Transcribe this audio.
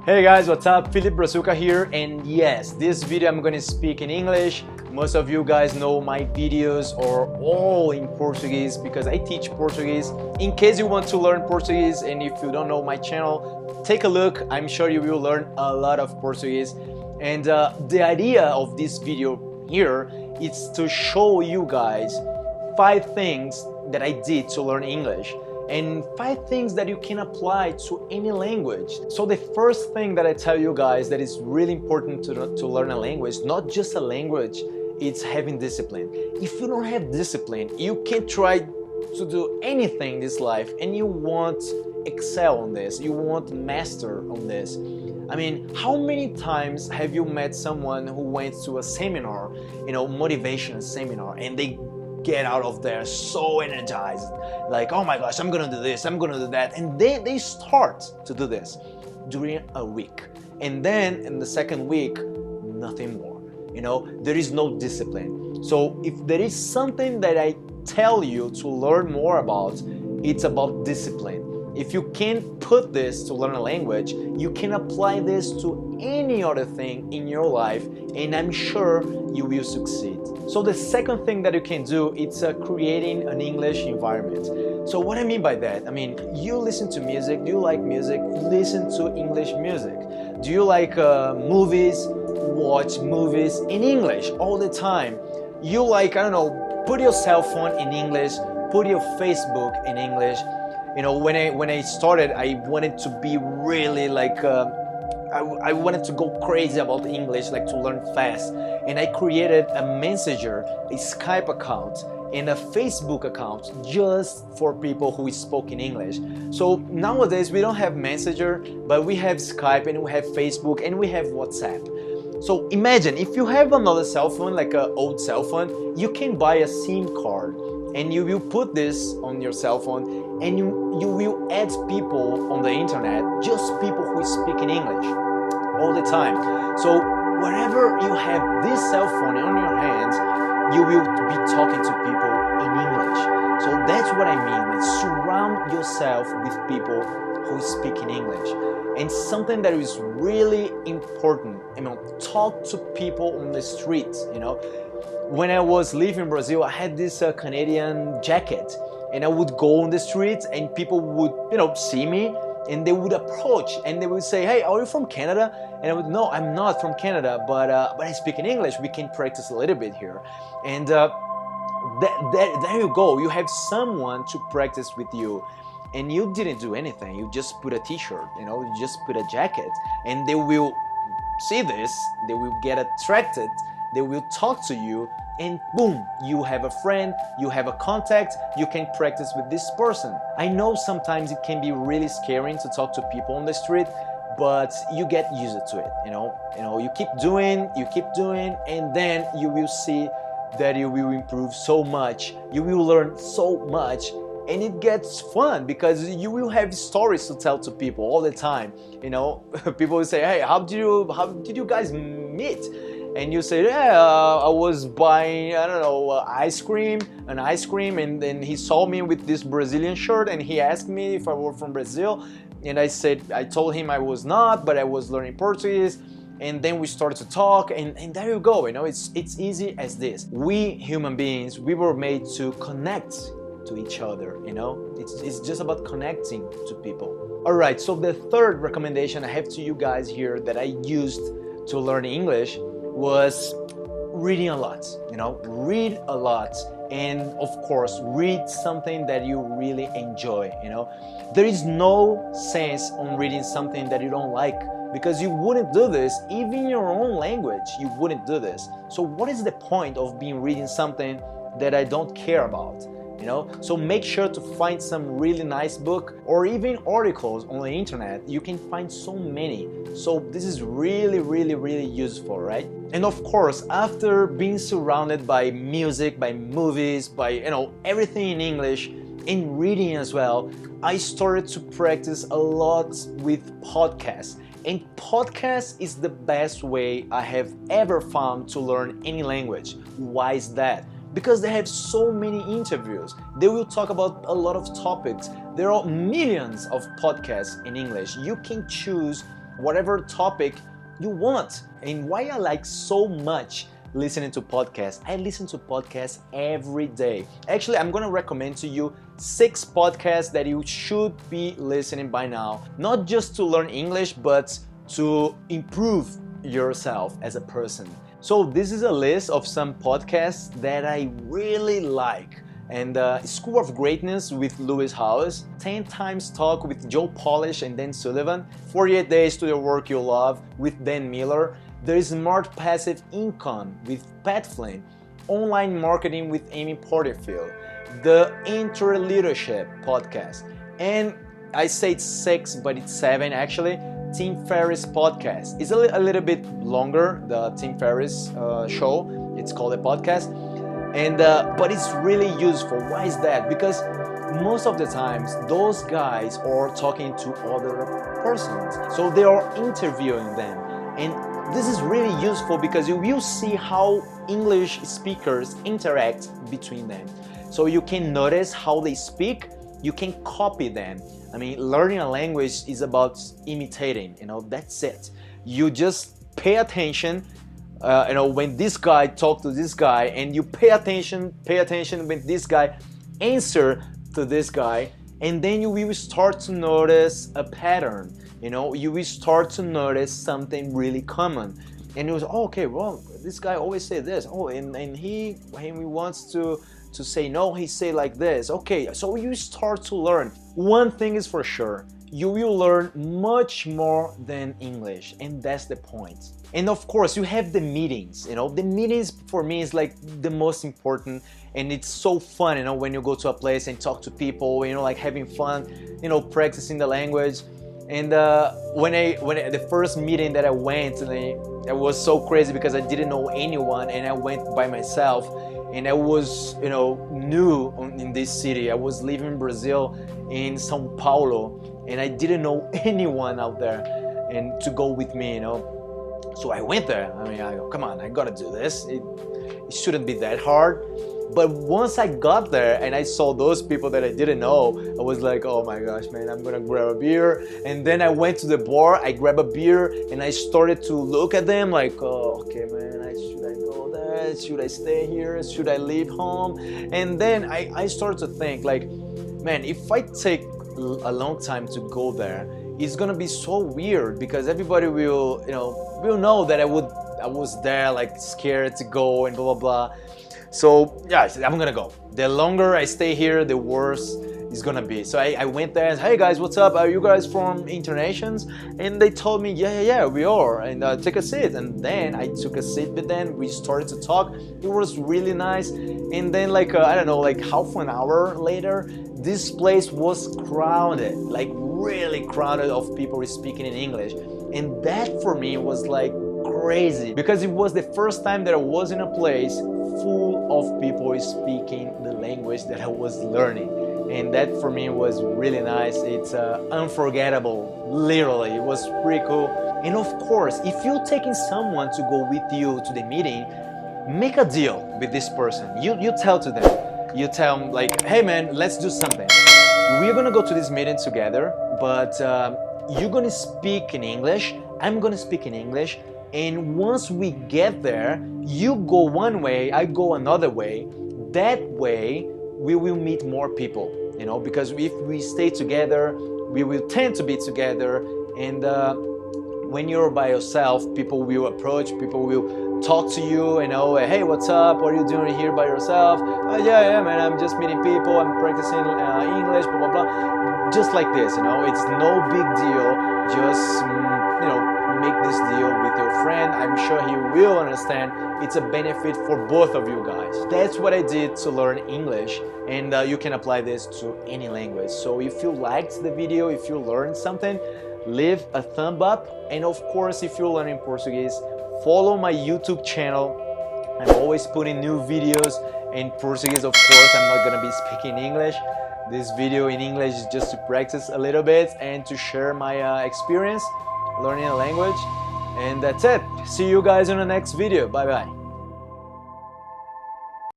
Hey guys, what's up? Felipe Brazuca here, and yes, this video I'm gonna speak in English. Most of you guys know my videos are all in Portuguese because I teach Portuguese. In case you want to learn Portuguese and if you don't know my channel, take a look. I'm sure you will learn a lot of Portuguese. And the idea of this video here is to show you guys 5 things that I did to learn English and 5 things that you can apply to any language. So the first thing that I tell you guys that is really important to learn a language, not just a language, it's having discipline. If you don't have discipline, you can try to do anything in this life and you won't excel on this, you won't master on this. I mean, how many times have you met someone who went to a seminar, motivation seminar, and they get out of there so energized, like, oh my gosh, I'm gonna do this, I'm gonna do that, and they start to do this during a week, and then in the second week, nothing more. There is no discipline. So if there is something that I tell you to learn more about, it's about discipline. If you can put this to learn a language, you can apply this to any other thing in your life, and I'm sure you will succeed. So the second thing that you can do is creating an English environment. So what I mean by that, you listen to music. Do you like music? Listen to English music. Do you like movies? Watch movies in English all the time. You like, put your cell phone in English, put your Facebook in English. When I started, I wanted to be really like, I wanted to go crazy about English, like to learn fast. And I created a Messenger, a Skype account, and a Facebook account just for people who spoke in English. So nowadays we don't have Messenger, but we have Skype and we have Facebook and we have WhatsApp. So imagine if you have another cell phone, like an old cell phone, you can buy a SIM card and you will put this on your cell phone and you will add people on the internet, just people who speak in English all the time. So wherever you have this cell phone on your hands, you will be talking to people in English. So that's what I mean, like surround yourself with people who speak in English. And something that is really important, talk to people on the streets. When I was living in Brazil, I had this Canadian jacket, and I would go on the streets and people would, see me, and they would approach and they would say, hey, are you from Canada? And I would, no, I'm not from Canada, but I speak in English. We can practice a little bit here. And there you go. You have someone to practice with you. And you didn't do anything. You just put a t-shirt, you just put a jacket, and they will see this, they will get attracted, they will talk to you, and boom, you have a friend, you have a contact, you can practice with this person. I know sometimes it can be really scary to talk to people on the street, but you get used to it, you keep doing, and then you will see that you will improve so much, you will learn so much, and it gets fun because you will have stories to tell to people all the time. People will say, hey, how did you guys meet? And you say, yeah, I was buying, an ice cream, and then he saw me with this Brazilian shirt, and he asked me if I were from Brazil, and I told him I was not, but I was learning Portuguese. And then we started to talk, and there you go. It's easy as this. We human beings, we were made to connect to each other. It's just about connecting to people. All right, so the third recommendation I have to you guys here that I used to learn English was reading a lot. Read a lot, and of course read something that you really enjoy. There is no sense on reading something that you don't like, because you wouldn't do this even in your own language. You wouldn't do this. So what is the point of reading something that I don't care about? So make sure to find some really nice book or even articles on the internet. You can find so many. So this is really, really, really useful, right? And of course, after being surrounded by music, by movies, by everything in English, and reading as well, I started to practice a lot with podcasts. And podcast is the best way I have ever found to learn any language. Why is that? Because they have so many interviews. They will talk about a lot of topics. There are millions of podcasts in English. You can choose whatever topic you want. And why I like so much listening to podcasts, I listen to podcasts every day. Actually, I'm gonna recommend to you 6 podcasts that you should be listening by now, not just to learn English, but to improve yourself as a person. So this is a list of some podcasts that I really like. And School of Greatness with Lewis Howes, 10 Times Talk with Joe Polish and Dan Sullivan, 48 Days to the Work You Love with Dan Miller, There is Smart Passive Income with Pat Flynn, Online Marketing with Amy Porterfield, the Interleadership podcast, and I say it's 6, but it's 7 actually, Tim Ferriss podcast. It's a little bit longer, the Tim Ferriss show. It's called a podcast. And but it's really useful. Why is that? Because most of the times those guys are talking to other persons, so they are interviewing them, and this is really useful because you will see how English speakers interact between them. So you can notice how they speak, you can copy them. I mean, learning a language is about imitating, that's it. You just pay attention. When this guy talks to this guy, and you pay attention when this guy answer to this guy, and then you will start to notice a pattern. You will start to notice something really common, and you was okay. Well, this guy always say this. Oh, and when he wants to say no, he say like this. Okay, so you start to learn. One thing is for sure. You will learn much more than English, and that's the point. And of course, you have the meetings. The meetings for me is like the most important, and it's so fun. When you go to a place and talk to people, like having fun, practicing the language. And when the first meeting that I went, it was so crazy because I didn't know anyone, and I went by myself. And I was, new in this city. I was living in Brazil, in São Paulo, and I didn't know anyone out there, and to go with me, So I went there. I mean, I go, come on, I gotta do this. It shouldn't be that hard. But once I got there and I saw those people that I didn't know, I was like, oh my gosh, man, I'm gonna grab a beer. And then I went to the bar, I grabbed a beer, and I started to look at them like, oh, okay, man, should I go there? Should I stay here? Should I leave home? And then I started to think like, man, if I take a long time to go there, it's gonna be so weird because everybody will know that I was there like scared to go and blah blah blah. So yeah, I'm gonna go. The longer I stay here, the worse it's gonna be. So I went there and, hey guys, what's up? Are you guys from Internations? And they told me, yeah, we are. And take a seat. And then I took a seat with them. We started to talk. It was really nice. And then like I don't know, like half an hour later, this place was crowded, like really crowded of people speaking in English. And that for me was like crazy because it was the first time that I was in a place full of people speaking the language that I was learning. And that for me was really nice. It's unforgettable, literally. It was pretty cool. And of course, if you're taking someone to go with you to the meeting, make a deal with this person. You tell to them. You tell them like, hey man, let's do something. We're gonna go to this meeting together, but you're gonna speak in English, I'm gonna speak in English, and once we get there, you go one way, I go another way. That way, we will meet more people, because if we stay together, we will tend to be together, and when you're by yourself, people will approach, people will talk to you, hey, what's up, what are you doing here by yourself? Yeah, man, I'm just meeting people, I'm practicing English, blah, blah, blah. Just like this, it's no big deal, just, make this deal with your friend. I'm sure he will understand. It's a benefit for both of you guys. That's what I did to learn English, and you can apply this to any language. So if you liked the video, if you learned something, leave a thumb up, and of course, if you're learning Portuguese, follow my YouTube channel. I'm always putting new videos in Portuguese. Of course, I'm not gonna be speaking English. This video in English is just to practice a little bit and to share my experience learning a language. And that's it. See you guys in the next video. Bye bye.